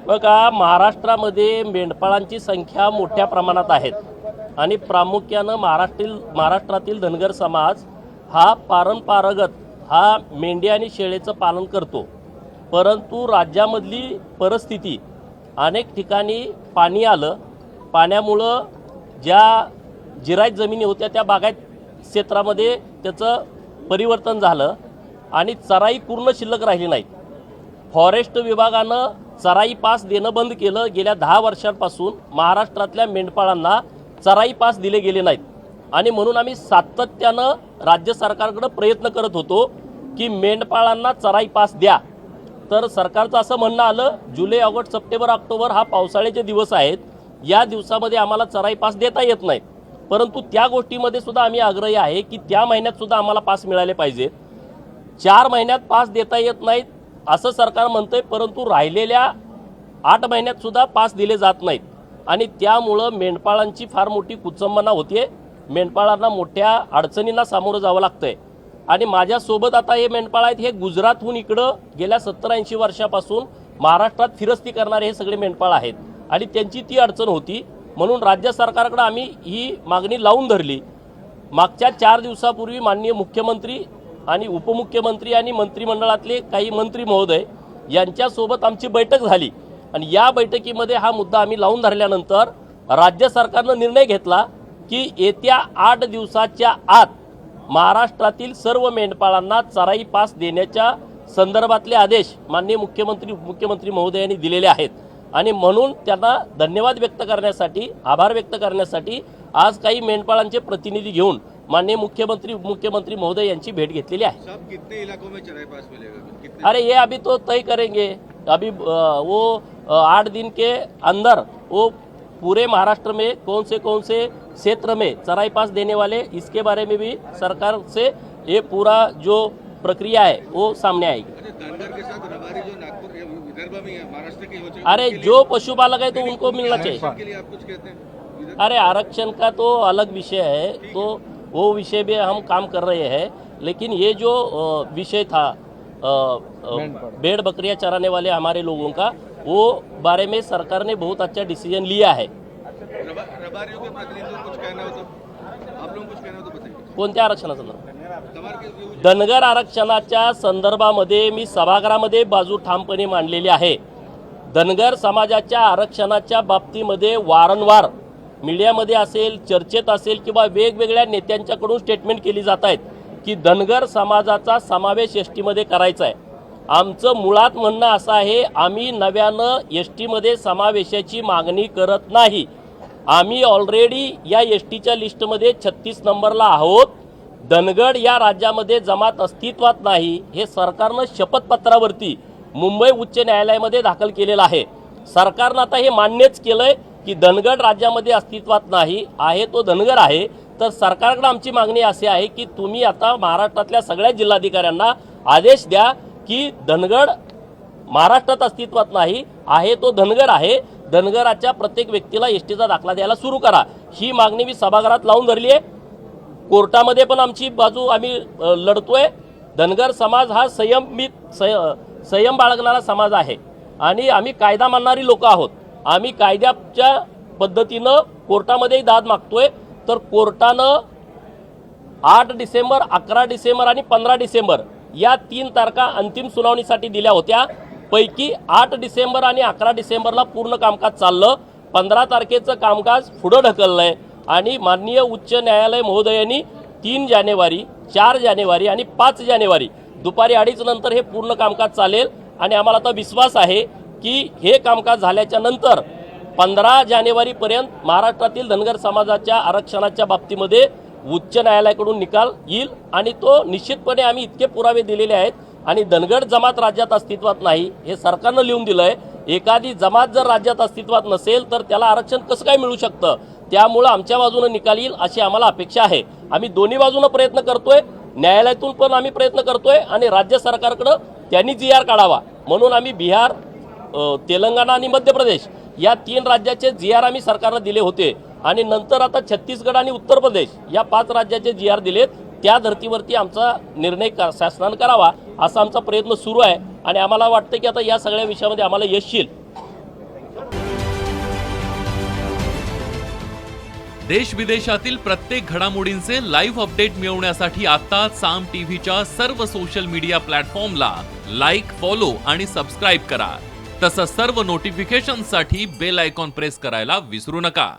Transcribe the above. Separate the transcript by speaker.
Speaker 1: बघा, महाराष्ट्रामध्ये मेंढपाळांची संख्या मोठ्या प्रमाणात आहेत आणि प्रामुख्यानं महाराष्ट्रातील धनगर समाज हा पारंपरागत हा मेंढी आणि शेळीचं पालन करतो। परंतु राज्यामधली परिस्थिती अनेक ठिकाणी पाणी आलं, पाण्यामुळं ज्या जिरायत जमिनी होत्या त्या बागायत क्षेत्रामध्ये त्याचं परिवर्तन झालं आणि चराई पूर्ण शिल्लक राहिली नाही। फॉरेस्ट विभागानं चराई पास देणं बंद केलं। गेल्या 10 वर्षांपासून महाराष्ट्रातल्या मेंढपाळांना चराई पास दिले गेले नाहीत आणि म्हणून आम्ही सातत्यानं राज्य सरकारकडे प्रयत्न करत होतो की मेंढपाळांना चराई पास द्या। तर सरकारचं असं म्हणणं आलं, जुलै, ऑगस्ट, सप्टेंबर, ऑक्टोबर हा पावसाळ्याचे दिवस आहेत, या दिवसामध्ये आम्हाला चराई पास देता येत नाहीत। परंतु त्या गोष्टीमध्ये सुद्धा आम्ही आग्रही आहे की त्या महिन्यात सुद्धा आम्हाला पास मिळाले पाहिजेत। 4 महिन्यात पास देता येत नाहीत असं सरकार म्हणतंय, परंतु राहिलेल्या 8 महिन्यात सुद्धा पास दिले जात नाहीत आणि त्यामुळं मेंढपाळांची फार मोठी कुचंबना होते। मेंढपाळांना मोठ्या अडचणींना सामोरं जावं लागतंय आणि माझ्यासोबत आता हे मेंढपाळ आहेत, हे गुजरातहून इकडं गेल्या 70-80 वर्षापासून महाराष्ट्रात फिरस्ती करणारे हे सगळे मेंढपाळ आहेत आणि त्यांची ती अडचण होती। म्हणून राज्य सरकारकडे आम्ही ही मागणी लावून धरली। मागच्या 4 दिवसापूर्वी माननीय मुख्यमंत्री आणि उपमुख्यमंत्री आणि मंत्रिमंडळातले काही मंत्री महोदय यांच्यासोबत आमची बैठक झाली आणि या बैठकीमध्ये हा मुद्दा आम्ही लावून धरल्यानंतर राज्य सरकारनं निर्णय घेतला की येत्या 8 दिवसाच्या आत महाराष्ट्रातील सर्व मेंढपाळांना चराई पास देण्याच्या संदर्भातले आदेश माननीय मुख्यमंत्री उपमुख्यमंत्री महोदयांनी दिलेले आहेत आणि म्हणून त्यांना धन्यवाद व्यक्त करण्यासाठी, आभार व्यक्त करण्यासाठी आज काही मेंढपाळांचे प्रतिनिधी घेऊन माननीय मुख्यमंत्री उपमुख्यमंत्री महोदय यांची भेट घेतलेली आहे।
Speaker 2: साहब, कितने इलाकों में चराई पास मिलेगा?
Speaker 1: अरे ये अभी तो तय करेंगे, अभी वो 8 दिन के अंदर वो पूरे महाराष्ट्र में कौन से क्षेत्र में चराई पास देने वाले, इसके बारे में भी सरकार से ये पूरा जो प्रक्रिया है वो सामने आएगी।
Speaker 2: धनगर के साथ रबारी जो नागपुर विदर्भ में है, महाराष्ट्र के हो,
Speaker 1: अरे जो पशुपालक है तो उनको मिलना चाहिए।
Speaker 2: के लिए आप कुछ कहते हैं?
Speaker 1: अरे आरक्षण का तो अलग विषय है, तो वो विषय भी हम काम कर रहे हैं, लेकिन ये जो विषय था भेड़ बकरियां चराने वाले हमारे लोगों का, वो बारे में सरकार ने बहुत अच्छा डिसीजन लिया है।
Speaker 2: रबारियों के प्रतिनिधियों को कुछ कहना हो तो आप लोग कुछ कहना हो तो बताइए।
Speaker 1: कोणत्या आरक्षणासंदर्भात? धनगर आरक्षणाच्या संदर्भामध्ये मी सभागृहामध्ये बाजू ठामपणे मांडलेली आहे। धनगर समाजाच्या आरक्षणाच्या बाबतीमध्ये वारंवार मीडियामध्ये असेल, चर्चेत असेल किंवा वेगवेगळ्या नेत्यांच्याकडून स्टेटमेंट केली जात आहेत की धनगर समाजाचा समावेश एसटीमध्ये करायचा आहे। आमचं मुळात म्हणणं असं आहे, आम्ही नव्यानं एसटीमध्ये समावेशाची मागणी करत नाही। आम्ही ऑलरेडी या एसटीच्या लिस्टमध्ये 36 नंबरला आहोत। धनगड या राज्यामध्ये जमात अस्तित्वात नाही हे सरकारनं शपथपत्रावरती मुंबई उच्च न्यायालयामध्ये दाखल केलेलं आहे। सरकारनं आता हे मान्यच केलंय की धनगड राज्यामध्ये अस्तित्वात नाही, आहे तो धनगर आहे। तर सरकारकडे आमची मागणी अशी आहे की तुम्ही आता महाराष्ट्रातल्या सगळ्या जिल्हाधिकाऱ्यांना आदेश द्या की धनगड महाराष्ट्रात अस्तित्वात नाही, आहे तो धनगर आहे, धनगराच्या प्रत्येक व्यक्तीला एसटीचा दाखला द्यायला सुरू करा। ही मागणी मी सभागृहात लावून धरली आहे। कोर्टामध्ये पण आमची बाजू आम्ही लढतोय। धनगर समाज हा संयम बाळगणारा समाज आहे आणि आम्ही कायदा मानणारी लोक आहोत। आम्ही कायद्याच्या पद्धतीनं कोर्टामध्ये दाद मागतोय। तर कोर्टानं 8 डिसेंबर, 11 डिसेंबर आणि 15 डिसेंबर या 3 तारखा अंतिम सुनावणीसाठी दिल्या होत्या। पैकी 8 डिसेंबर आणि 11 डिसेंबरला पूर्ण कामकाज चाललं। 15 तारखेचं कामकाज पुढं ढकललंय आणि माननीय उच्च न्यायालय महोदयांनी 3 जानेवारी, 4 जानेवारी आणि 5 जानेवारी दुपारी 2:30 नंतर हे पूर्ण कामकाज चालेल आणि आम्हाला आता विश्वास आहे की हे कामकाज झाल्याच्या नंतर 15 जानेवारीपर्यंत महाराष्ट्रातील धनगर समाजाच्या आरक्षणाच्या बाबतीमध्ये उच्च न्यायालयाकडून निकाल येईल आणि तो निश्चितपणे आम्ही इतके पुरावे दिलेले आहेत आणि धनगर जमात राज्यात अस्तित्वात नाही हे सरकारनं लिहून दिलंय। एखादी जमात जर राज्यात अस्तित्वात नसेल तर त्याला आरक्षण कसं काय मिळू शकतं? त्यामुळे आमच्या बाजूने निकाल येईल अशी आम्हाला अपेक्षा आहे। आम्ही दोन्ही बाजूने प्रयत्न करतोय, न्यायालयातून पण आम्ही प्रयत्न करतोय आणि राज्य सरकारकडे त्यांनी GR काढावा म्हणून आम्ही बिहार, तेलंगणा आणि मध्य प्रदेश या 3 राज्याचे GR आम्ही सरकारला दिले होते आणि नंतर आता छत्तीसगड आणि उत्तर प्रदेश या 5 राज्याचे GR दिलेत। त्या धर्तीवरती आमचा निर्णय शासनाने करावा असा आमचा प्रयत्न सुरू आहे आणि आम्हाला वाटतं की आता या सगळ्या विषयामध्ये आम्हाला यश येईल।
Speaker 3: देश विदेशातील प्रत्येक घडामोडींचे लाईव्ह अपडेट मिळवण्यासाठी आता साम टीव्हीच्या सर्व सोशल मीडिया प्लॅटफॉर्मला लाईक, फॉलो आणि सबस्क्राईब करा. तसंच सर्व नोटिफिकेशनसाठी बेल आयकॉन प्रेस करायला विसरू नका.